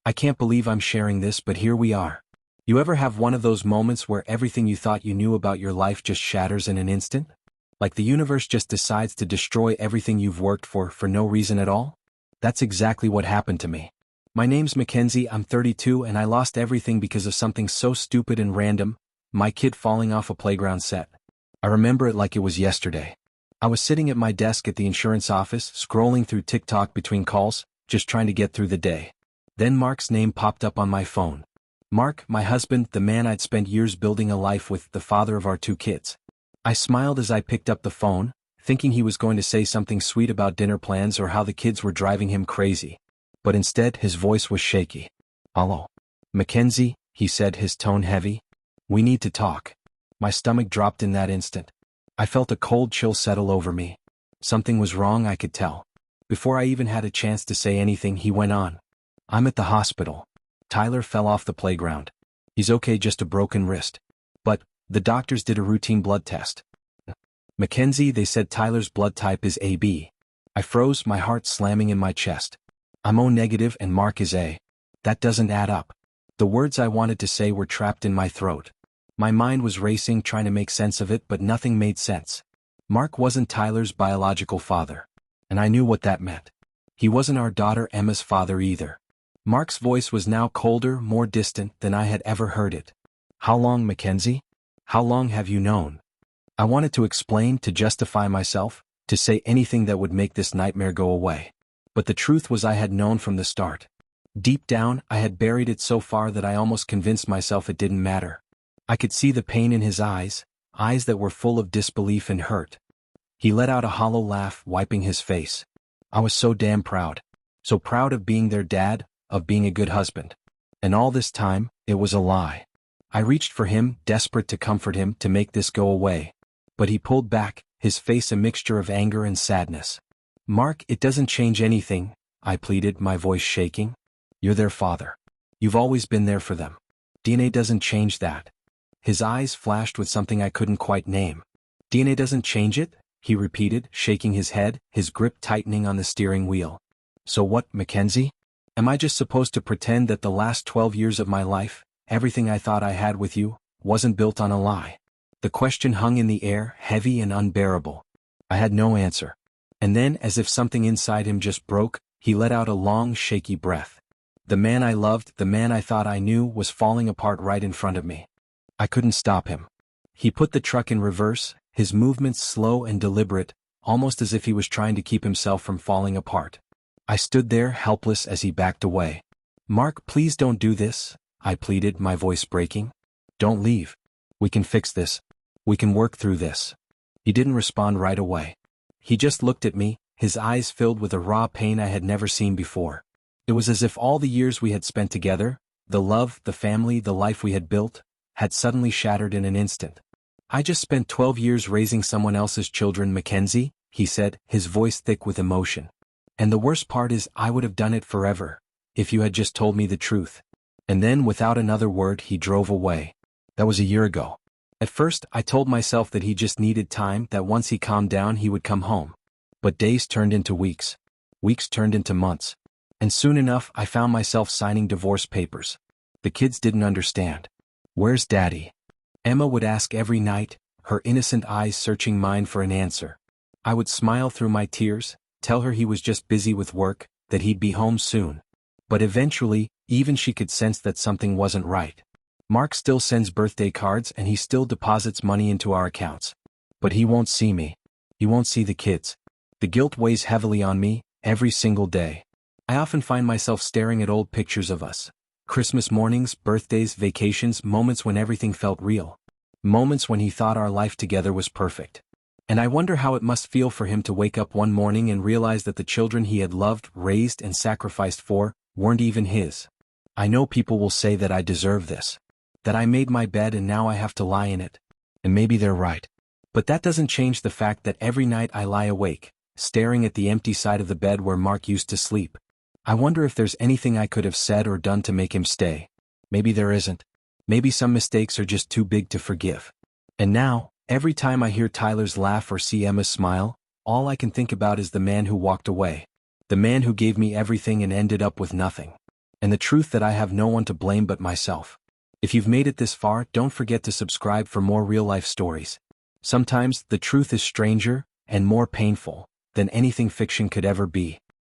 I can't believe I'm sharing this, but here we are. You ever have one of those moments where everything you thought you knew about your life just shatters in an instant? Like the universe just decides to destroy everything you've worked for no reason at all? That's exactly what happened to me. My name's Mackenzie, I'm 32, and I lost everything because of something so stupid and random, my kid falling off a playground set. I remember it like it was yesterday. I was sitting at my desk at the insurance office, scrolling through TikTok between calls, just trying to get through the day. Then Mark's name popped up on my phone. Mark, my husband, the man I'd spent years building a life with, the father of our 2 kids. I smiled as I picked up the phone, thinking he was going to say something sweet about dinner plans or how the kids were driving him crazy. But instead, his voice was shaky. "Hello. Mackenzie," he said, his tone heavy. "We need to talk." My stomach dropped in that instant. I felt a cold chill settle over me. Something was wrong, I could tell. Before I even had a chance to say anything, he went on. "I'm at the hospital. Tyler fell off the playground. He's okay, just a broken wrist. But the doctors did a routine blood test. Mackenzie, they said Tyler's blood type is AB. I froze, my heart slamming in my chest. I'm O negative and Mark is A. That doesn't add up. The words I wanted to say were trapped in my throat. My mind was racing, trying to make sense of it, but nothing made sense. Mark wasn't Tyler's biological father. And I knew what that meant. He wasn't our daughter Emma's father either. Mark's voice was now colder, more distant than I had ever heard it. "How long, Mackenzie? How long have you known?" I wanted to explain, to justify myself, to say anything that would make this nightmare go away. But the truth was I had known from the start. Deep down, I had buried it so far that I almost convinced myself it didn't matter. I could see the pain in his eyes that were full of disbelief and hurt. He let out a hollow laugh, wiping his face. I was so damn proud. So proud of being their dad, of being a good husband. And all this time, it was a lie. I reached for him, desperate to comfort him, to make this go away. But he pulled back, his face a mixture of anger and sadness. "Mark, it doesn't change anything," I pleaded, my voice shaking. "You're their father. You've always been there for them. DNA doesn't change that." His eyes flashed with something I couldn't quite name. "DNA doesn't change it?" he repeated, shaking his head, his grip tightening on the steering wheel. "So what, Mackenzie? Am I just supposed to pretend that the last 12 years of my life, everything I thought I had with you, wasn't built on a lie?" The question hung in the air, heavy and unbearable. I had no answer. And then, as if something inside him just broke, he let out a long, shaky breath. The man I loved, the man I thought I knew, was falling apart right in front of me. I couldn't stop him. He put the truck in reverse, his movements slow and deliberate, almost as if he was trying to keep himself from falling apart. I stood there, helpless, as he backed away. "Mark, please don't do this," I pleaded, my voice breaking. "Don't leave. We can fix this. We can work through this." He didn't respond right away. He just looked at me, his eyes filled with a raw pain I had never seen before. It was as if all the years we had spent together, the love, the family, the life we had built, had suddenly shattered in an instant. "I just spent 12 years raising someone else's children, Mackenzie," he said, his voice thick with emotion. "And the worst part is I would have done it forever, if you had just told me the truth." And then, without another word, he drove away. That was a year ago. At first, I told myself that he just needed time, that once he calmed down he would come home. But days turned into weeks. Weeks turned into months. And soon enough, I found myself signing divorce papers. The kids didn't understand. "Where's Daddy?" Emma would ask every night, her innocent eyes searching mine for an answer. I would smile through my tears, tell her he was just busy with work, that he'd be home soon. But eventually, even she could sense that something wasn't right. "Mark still sends birthday cards and he still deposits money into our accounts. But he won't see me. He won't see the kids." The guilt weighs heavily on me, every single day. I often find myself staring at old pictures of us. Christmas mornings, birthdays, vacations, moments when everything felt real. Moments when he thought our life together was perfect. And I wonder how it must feel for him to wake up one morning and realize that the children he had loved, raised, and sacrificed for, weren't even his. I know people will say that I deserve this. That I made my bed and now I have to lie in it. And maybe they're right. But that doesn't change the fact that every night I lie awake, staring at the empty side of the bed where Mark used to sleep. I wonder if there's anything I could have said or done to make him stay. Maybe there isn't. Maybe some mistakes are just too big to forgive. And now, every time I hear Tyler's laugh or see Emma's smile, all I can think about is the man who walked away. The man who gave me everything and ended up with nothing. and the truth that I have no one to blame but myself. If you've made it this far, don't forget to subscribe for more real-life stories. Sometimes, the truth is stranger and more painful than anything fiction could ever be.